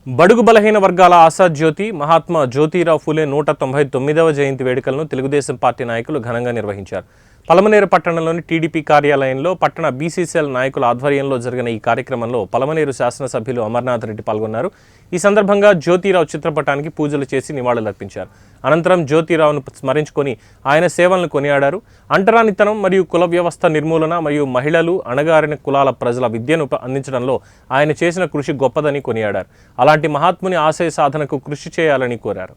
బడుగు బలహీన వర్గాల ఆశాజ్యోతి మహాత్మా జ్యోతిరావు ఫూలే 199వ జయంతి వేడుకలను తెలుగుదేశం పార్టీ నాయకులు ఘనంగా నిర్వహించారు. పలమనేరు పట్టణంలోని టీడీపీ కార్యాలయంలో పట్టణ బీసీసీఎల్ నాయకుల ఆధ్వర్యంలో జరిగిన ఈ కార్యక్రమంలో పలమనేరు శాసనసభ్యులు అమర్నాథ్ రెడ్డి పాల్గొన్నారు. ఈ సందర్భంగా జ్యోతిరావు చిత్రపటానికి పూజలు చేసి నివాళులర్పించారు. అనంతరం జ్యోతిరావును స్మరించుకొని ఆయన సేవలను కొనియాడారు. అంటరానితనం మరియు కుల వ్యవస్థ నిర్మూలన మరియు మహిళలు, అణగారిన కులాల ప్రజల విద్యను అందించడంలో ఆయన చేసిన కృషి గొప్పదని కొనియాడారు. అలాంటి మహాత్ముని ఆశయ సాధనకు కృషి చేయాలని కోరారు.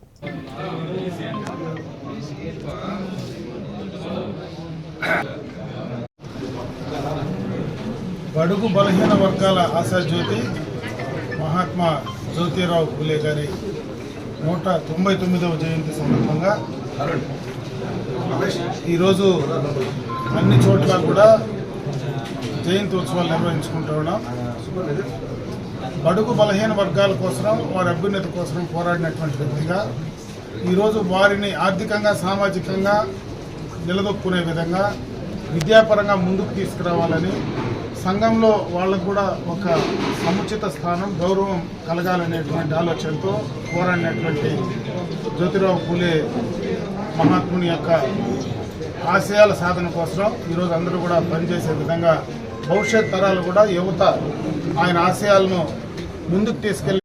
బడుగు బలహీన వర్గాల ఆశాజ్యోతి మహాత్మా జ్యోతిరావు ఫూలే గారి 199వ జయంతి సందర్భంగా ఈరోజు అన్ని చోట్ల కూడా జయంతి ఉత్సవాలు నిర్వహించుకుంటూ ఉన్నాం. బడుగు బలహీన వర్గాల కోసం, వారి అభ్యున్నతి కోసం పోరాడినటువంటి వ్యక్తిగా ఈరోజు వారిని ఆర్థికంగా, సామాజికంగా నిలదొక్కునే విధంగా విద్యాపరంగా ముందుకు తీసుకురావాలని, సంఘంలో వాళ్ళకు కూడా ఒక సముచిత స్థానం, గౌరవం కలగాలనేటువంటి ఆలోచనతో పోరాడినటువంటి జ్యోతిరావు ఫూలే మహాత్ముని యొక్క ఆశయాల సాధన కోసం ఈరోజు అందరూ కూడా పనిచేసే విధంగా భవిష్యత్ తరాలు కూడా యువత ఆయన ఆశయాలను ముందుకు తీసుకెళ్ళి